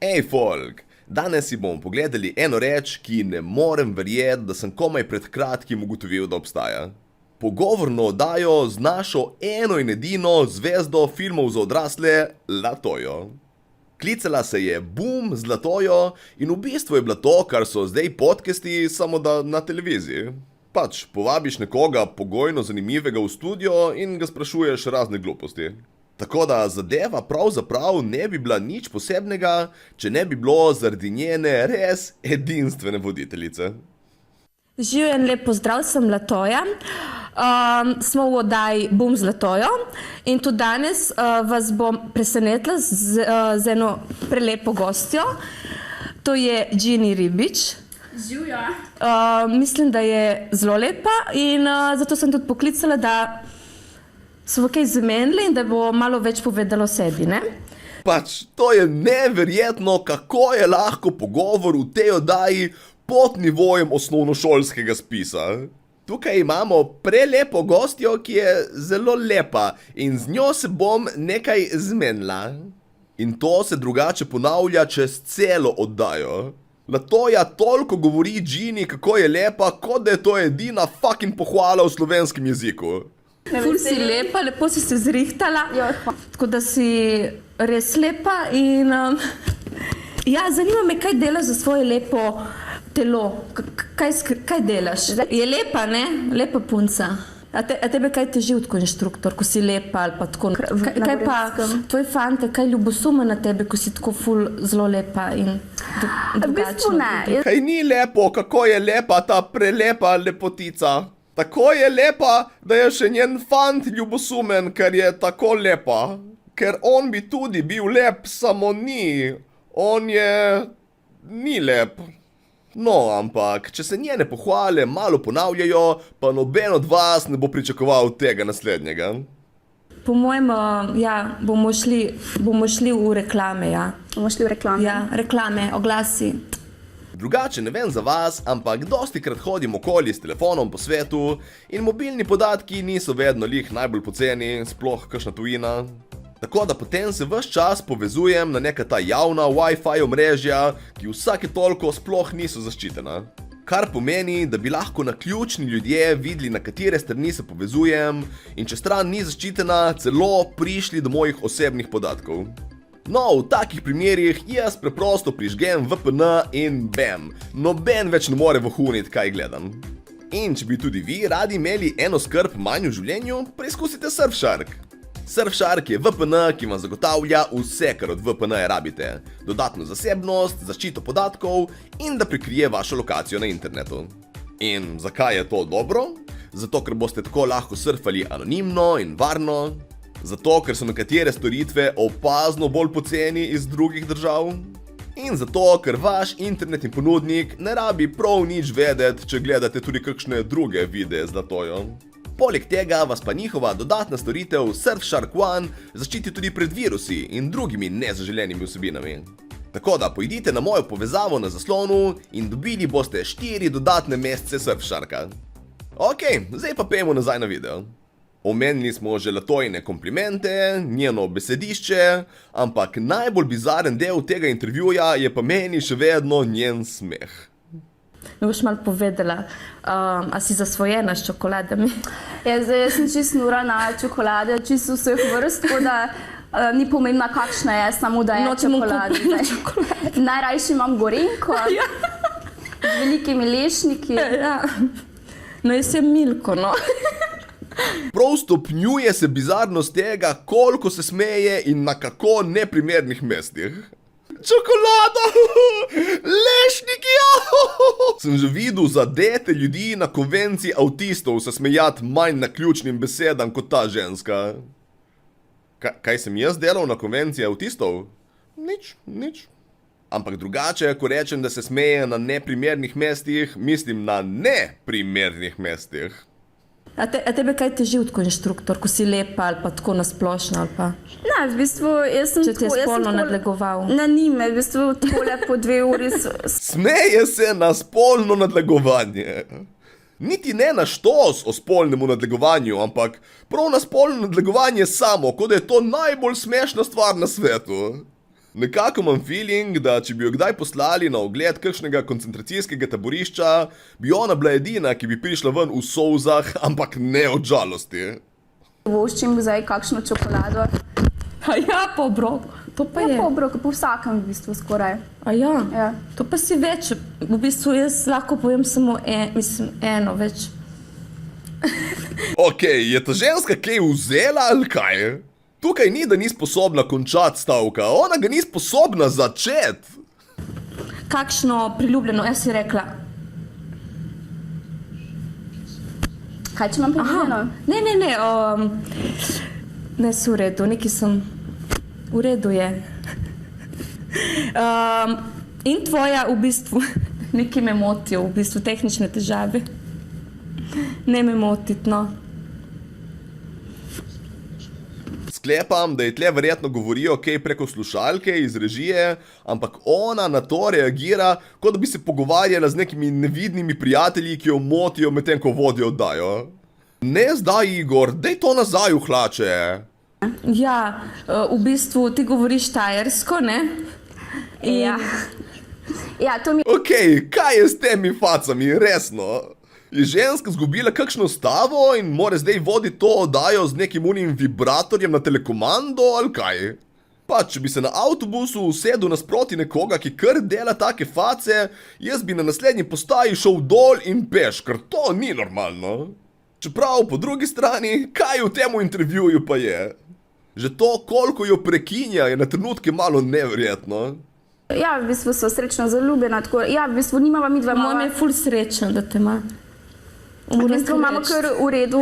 Ej, folk! Danes si bomo pogledali eno reč, ki ne morem verjeti, da sem komaj pred kratkim ugotovil, da obstaja. Pogovorno oddajo z našo eno in edino zvezdo filmov za odrasle, Latojo. Klicala se je Boom z Latojo in v bistvu je bila to, kar so zdaj podcasti, samo da na televiziji. Pač, povabiš nekoga pogojno zanimivega v studio in ga sprašuješ razne gluposti. Tako da zadeva pravzaprav ne bi bila nič posebnega, če ne bi bilo zaradi njene res edinstvene voditeljice. Živijo en lep pozdrav, sem Latoja. Smo v oddaji Boom z Latojo in tudi danes vas bom presenetila z eno prelepo gostjo. To je Ginny Ribič. Živjo. Mislim, da je zelo lepa in zato sem tudi poklicala, da so kaj zmenili in da bo malo več povedala o sebi, ne? Pač, to je neverjetno, kako je lahko pogovor v tej oddaji pod nivojem osnovnošolskega spisa. Tukaj imamo prelepo gostjo, ki je zelo lepa in z njo se bom nekaj zmenila. In to se drugače ponavlja čez celo oddajo. Latoja toliko govori Ginny, kako je lepa, kot da je to edina fucking pohvala v slovenskem jeziku. Ful si lepa, lepo si se zrihtala, tako da si res lepa in ja, zanima me, kaj delaš za svoje lepo telo, kaj delaš? Je lepa, ne? Lepa punca. A tebe kaj teži kot inštruktor, ko si lepa ali pa tako? Kaj pa tvoji fante, kaj ljubosuma na tebe, ko si tako ful zelo lepa in drugačna? V bistvu ne. Kaj ni lepo, kako je lepa ta prelepa lepotica? Tako je lepa, da je še njen fant ljubosumen, ker je tako lepa. Ker on bi tudi bil lep, samo ni. On ni lep. No, ampak, če se njene pohvale malo ponavljajo, pa noben od vas ne bo pričakoval tega naslednjega. Po mojem, ja, bomo šli v reklame, ja. Bomo šli v reklame. Ja, reklame, oglasi. Drugače ne vem za vas, ampak dostikrat hodim okoli s telefonom po svetu in mobilni podatki niso vedno lih najbolj poceni, sploh kakšna tujina. Tako da potem se ves čas povezujem na neka ta javna Wi-Fi omrežja, ki vsake toliko sploh niso zaščitena. Kar pomeni, da bi lahko naključni ljudje videli, na katere strani se povezujem in če stran ni zaščitena, celo prišli do mojih osebnih podatkov. No, v takih primerih jaz preprosto prižgem VPN in bam, noben več ne more vohuniti, kaj gledam. In če bi tudi vi radi imeli eno skrb manj v življenju, preizkusite Surfshark. Surfshark je VPN, ki vam zagotavlja vse, kar od VPN-ja rabite. Dodatno zasebnost, zaščito podatkov in da prikrije vašo lokacijo na internetu. In zakaj je to dobro? Zato, ker boste tako lahko surfali anonimno in varno. Zato, ker so nekatere storitve opazno bolj poceni iz drugih držav. In zato, ker vaš internetni ponudnik ne rabi prav nič vedeti, če gledate tudi kakšne druge videe z Latojo. Poleg tega vas pa njihova dodatna storitev Surfshark One zaščiti tudi pred virusi in drugimi nezaželenimi vsebinami. Tako da pojdite na mojo povezavo na zaslonu in dobili boste 4 dodatne mesece Surfsharka. Ok, zdaj pa pejmo nazaj na video. Omenili smo že Latojine komplimente, njeno besedišče, ampak najbolj bizaren del tega intervjuja je pa meni še vedno njen smeh. Mi boš malo povedala, a si zasvojena s čokoladami? Ja, zdaj jaz sem čisto nura na čokolade, čisto vseh vrst, tako da ni pomembna kakšna je, samo da je čokolade. Najrajši imam gorenko, z velikimi lešniki. Ja. No, jaz je Milko, no. Prav stopnjuje se bizarnost tega, koliko se smeje in na kako neprimernih mestih. Čokolada! Lešniki! Sem že videl zadete ljudi na konvenciji avtistov se smejati manj naključnim besedam kot ta ženska. Kaj sem jaz delal na konvenciji avtistov? Nič. Ampak drugače, ko rečem, da se smeje na neprimernih mestih, mislim na neprimernih mestih. A tebe kaj teži kot inštruktor, ko si lepa ali pa tako nasplošno ali pa? Ne, v bistvu, jaz sem tako... Če te je spolno nadlegoval? Ne, ni me, v bistvu, takole po 2 uri... Smeje se na spolno nadlegovanje. Niti ne na štos o spolnemu nadlegovanju, ampak prav na spolno nadlegovanje samo, kot da je to najbolj smešna stvar na svetu. Nekako imam feeling, da če bi jo kdaj poslali na ogled kakšnega koncentracijskega taborišča, bi ona bila edina, ki bi prišla ven v solzah, ampak ne od žalosti. Voščim zdaj kakšno čokolado. A ja, po obroku. To pa je. Po obroku, po vsakem v bistvu skoraj. A ja? Ja. To pa si več. V bistvu jaz lahko povem samo eno več. Ok, je ta ženska kaj vzela ali kaj? Tukaj ni, da ni sposobna končati stavka, ona ga ni sposobna začeti. Kakšno priljubljeno, jaz si rekla. Kaj, če imam priljubljeno? Ne, si v redu, nekaj sem... V redu je. In tvoja v bistvu, nekaj me motijo, v bistvu tehnične težave. Ne me motit, no. Sklepam, da je tle verjetno govorijo kaj preko slušalke iz režije, ampak ona na to reagira, kot da bi se pogovarjala z nekimi nevidnimi prijatelji, ki jo motijo medtem, ko vodijo oddajo. Ne zdaj, Igor, daj to nazaj v hlače. Ja, v bistvu ti govoriš tajersko, ne? Ja. Ja, to mi... Ok, kaj je s temi facami, resno? Je ženska zgubila kakšno stavo in mora zdaj voditi to oddajo z nekim unim vibratorjem na telekomando ali kaj? Pa, če bi se na avtobusu usedel nasproti nekoga, ki kar dela take face, jaz bi na naslednji postaji šel dol in peš, ker to ni normalno. Čeprav po drugi strani, kaj v temu intervjuju pa je? Že to, koliko jo prekinja, je na trenutke malo neverjetno. Ja, v bistvu so srečno zaljubljena, tako... Ja, v bistvu nimava mi dva Moj me je ful srečen, da te ima. V bistvu imamo kar v redu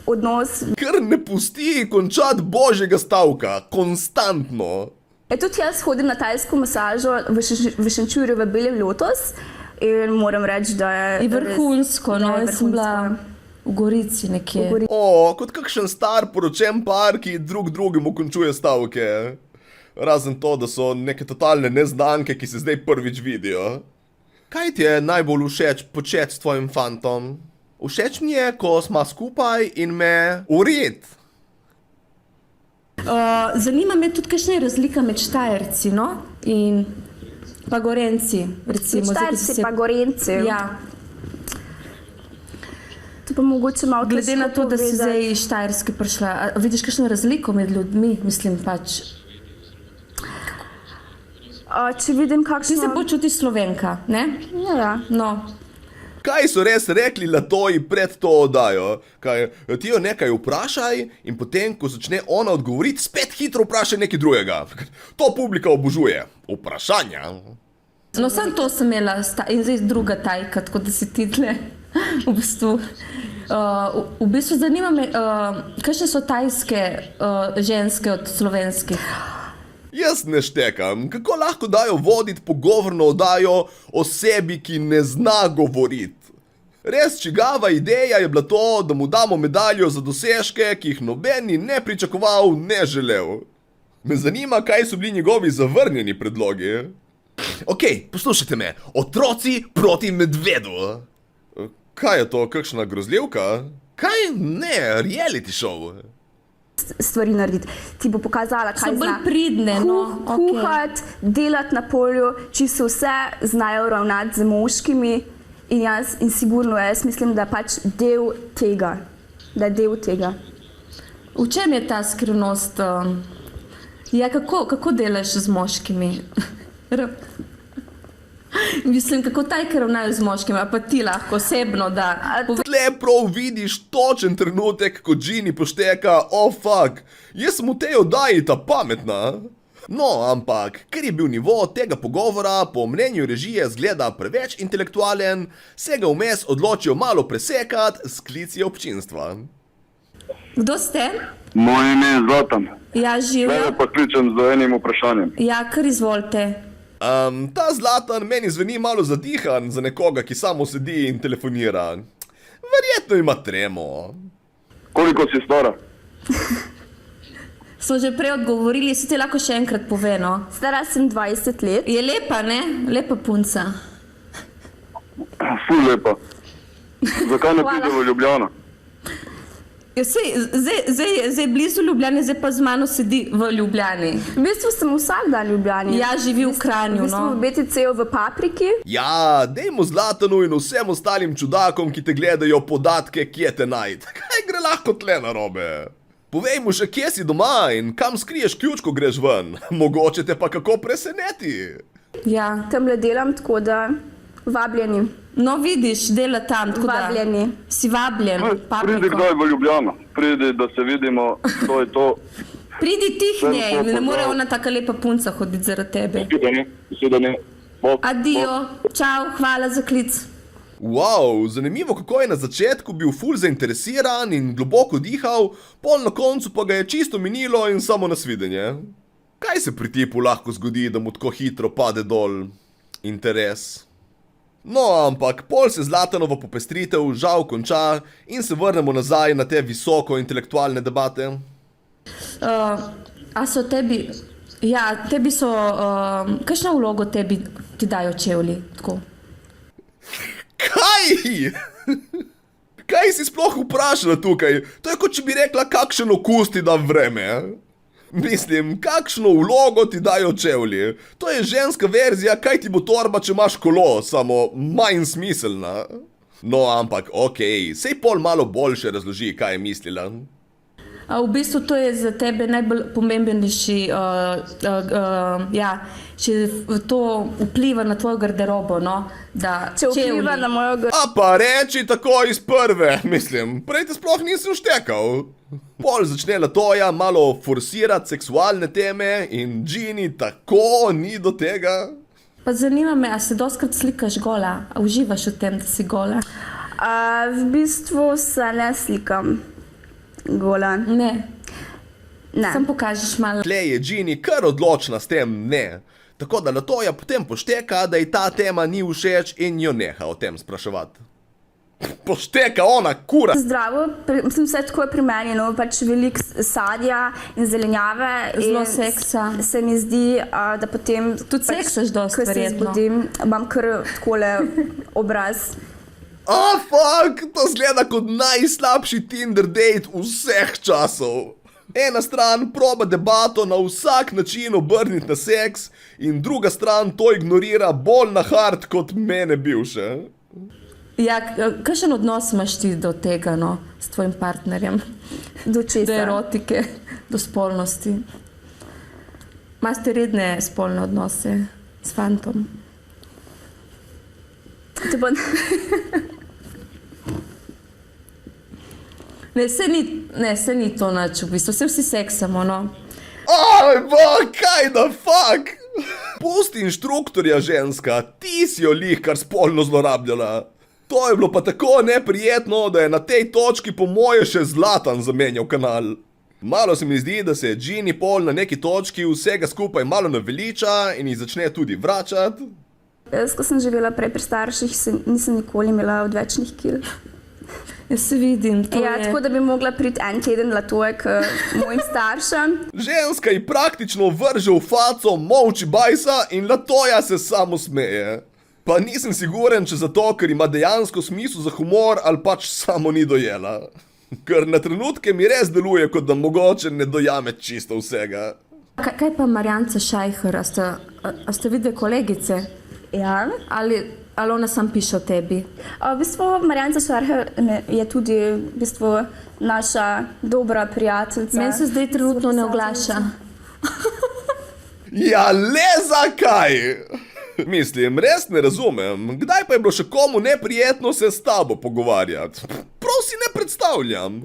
odnos. Ker ne pusti končati božjega stavka, konstantno. Tudi jaz hodim na tajsko masažo v Šenčurju v Belem letos in moram reči, da je... Vrhunsko, no, jaz sem bila v Gorici nekje. Kot kakšen star poročen par, ki drug drugemu končuje stavke. Razen to, da so neke totalne neznanke, ki se zdaj prvič vidijo. Kaj ti je najbolj všeč početi s tvojim fantom? Všeč mi je, ko sva skupaj in me urit. Zanima me tudi, kakšna je razlika med Štajerci, no? In pa Gorenci, recimo. Štajerci pa Gorenci. Ja. To pa mogoče malo težko povedati. Glede na to, da si zdaj iz Štajerske prišla, vidiš kakšno razliko med ljudmi? Mislim pač... Če vidim kakšno... Ti se počutiš Slovenka, ne? Ja. No. Kaj so res rekli Latoji pred to oddajo? Kaj, ti jo nekaj vprašaj in potem, ko začne ona odgovoriti, spet hitro vprašaj nekaj drugega. To publika obožuje. Vprašanja. No, sam to sem imela in zdaj druga tajka, tako da si ti tle. V bistvu zanima me, kakšne so tajske ženske od slovenskih? Jaz ne štekam, kako lahko dajo voditi pogovorno oddajo osebi, ki ne zna govoriti. Res čigava ideja je bila to, da mu damo medaljo za dosežke, ki jih nobeni ne pričakoval, ne želel. Me zanima, kaj so bili njegovi zavrnjeni predlogi. Ok, poslušajte me, otroci proti medvedu. Kaj je to, kakšna grozljivka? Kaj? Ne, reality show. Stvari narediti. Ti bo pokazala, kaj so bolj pridne, no. Kuhati, delati na polju, čisto vse znajo ravnati z moškimi in sigurno jaz mislim, da pač del tega. Da je del tega. V čem je ta skrivnost? Ja, kako delaš z moškimi? Mislim, kako tajke ravnajo z moškimi, a pa ti lahko osebno, da... Tle prav vidiš točen trenutek, ko Ginny pošteka, fuck, jaz sem v tej oddaji ta pametna. No, ampak, ker je bil nivo tega pogovora po mnenju režije zgleda preveč intelektualen, se ga vmes odločijo malo presekati s klici občinstva. Kdo ste? Moje ime je Zlatan. Ja, živjo. Zdaj pa kličem z enim vprašanjem. Ja, kar izvolite. Ta Zlatan meni zveni malo zadihan za nekoga, ki samo sedi in telefonira. Verjetno ima tremo. Koliko si stara? Smo že prej odgovorili, si ti lahko še enkrat pove, no? Stara sem 20 let. Je lepa, ne? Lepa punca. Ful lepa. Zakaj ne pride v Ljubljano? Ja, zdaj blizu Ljubljane, zdaj pa z mano sedi v Ljubljani. V bistvu sem vsak dan v Ljubljani. Ja, živi v Kranju, V bistvu v BTC-ju v Papriki. Ja, dejmo Zlatanu in vsem ostalim čudakom, ki te gledajo, podatke, kje te najti. Kaj gre lahko tle narobe? Povej mu še, kje si doma in kam skriješ ključ, ko greš ven. Mogoče te pa kako preseneti. Ja. Tamle delam, tako da vabljeni. No, vidiš, dela tam, tako Vabljeni. da si vabljen. Pridi Papriko. kdaj v Ljubljano, pridi, da se vidimo, to je to. Pridi tihnej, Sem ne more pozdravil. ona taka lepa punca hoditi zaradi tebe. Sedanje. Adijo, čau, hvala za klic. Wow, zanimivo, kako je na začetku bil ful zainteresiran in globoko dihal, pol na koncu pa ga je čisto minilo in samo nasvidenje. Kaj se pri tipu lahko zgodi, da mu tako hitro pade dol interes? No, ampak pol se Zlatanova popestritev žal konča in se vrnemo nazaj na te visoko intelektualne debate. A so tebi, ja, tebi so, kakšno vlogo tebi ti dajo čevlji, tako? Kaj? Kaj si sploh vprašala tukaj? To je kot če bi rekla, kakšen okus ti da vreme. Mislim, kakšno vlogo ti dajo čevlji? To je ženska verzija, kaj ti bo torba, če imaš kolo, samo manj smiselna. No, ampak okej, sej pol malo boljše razloži, kaj je mislila. V bistvu to je za tebe najbolj pomembnejši, ja, če to vpliva na tvojo garderobo, no, da Če vpliva na mojo A pa reči tako iz prve, mislim, prej te sploh nisem štekal. Pol začne Latoja malo forsirati seksualne teme in Ginny tako ni do tega. Pa zanima me, a se dostkrat slikaš gola, a uživaš v tem, da si gola? V bistvu se ne slikam gola. Ne, Ne. sam pokažeš malo. Tle je Ginny kar odločna s tem ne. Tako da Latoja potem pošteka, da ji ta tema ni všeč in jo neha o tem spraševati. Pošteka ona, kura! Zdravo, mislim, vse tako je pri meni, no, pač veliko sadja in zelenjave. Zelo in seksa. Se mi zdi, da potem... Tudi seksaš dosti, ko se verjetno. zbudim, imam kar takole obraz. Fuck, to zgleda kot najslabši Tinder date vseh časov. Ena stran proba debato na vsak način obrniti na seks in druga stran to ignorira bolj na hard kot mene bivše. Ja, kakšen odnos imaš ti do tega, no, s tvojim partnerjem? Do Do česa? erotike, do spolnosti? Imate redne spolne odnose s fantom? To pa... Ne, se ni to nič, v bistvu, se vsi seksamo, no. Kaj da fuck? Pusti inštruktorja, ženska, ti si jo lih kar spolno zlorabljala. To je bilo pa tako neprijetno, da je na tej točki po moje še Zlatan zamenjal kanal. Malo se mi zdi, da se Ginny pol na neki točki vsega skupaj malo naveliča in jih začne tudi vračati. Jaz, ko sem živela prej pri starših, nisem nikoli imela odvečnih kil. Jaz se vidim, to Ja, je... tako da bi mogla priti en teden Latoje k mojim staršem. Ženska ji praktično vrže v faco, molči bajsa in Latoja se samo smeje. Pa nisem siguren, če zato, ker ima dejansko smisel za humor ali pač samo ni dojela. Ker na trenutke mi res deluje, kot da mogoče ne dojame čisto vsega. Kaj pa Marjanca Šajher, a ste videli kolegice? Ja. Ali ona sam piše o tebi? V bistvu Marjanca Šarher je tudi v bistvu naša dobra prijateljica. Meni se zdaj trenutno ne oglaša. Ja, le zakaj? Mislim, res ne razumem. Kdaj pa je bilo še komu neprijetno se s tabo pogovarjati? Prav si ne predstavljam.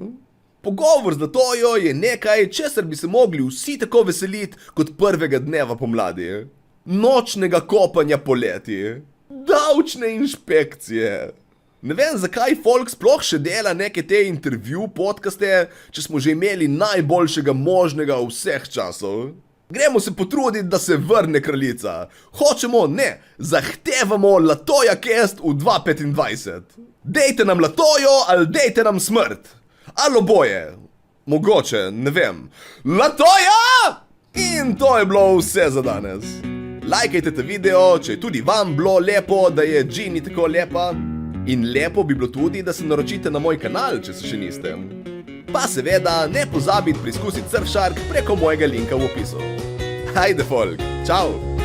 Pogovor z Latojo je nekaj, česar bi se mogli vsi tako veseliti kot prvega dneva pomladi. Nočnega kopanja poleti. Davčne inšpekcije. Ne vem, zakaj folk sploh še dela neke te intervju podcaste, če smo že imeli najboljšega možnega vseh časov. Gremo se potruditi, da se vrne kraljica. Hočemo, ne, zahtevamo Latoja Cast v 2025. Dejte nam Latojo ali dejte nam smrt. Ali oboje. Mogoče, ne vem. Latoja! In to je bilo vse za danes. Lajkajte ta video, če je tudi vam bilo lepo, da je Ginny tako lepa. In lepo bi bilo tudi, da se naročite na moj kanal, če se še niste. Pa seveda ne pozabiti preizkusiti Surfshark preko mojega linka v opisu. Ajde folk, čau!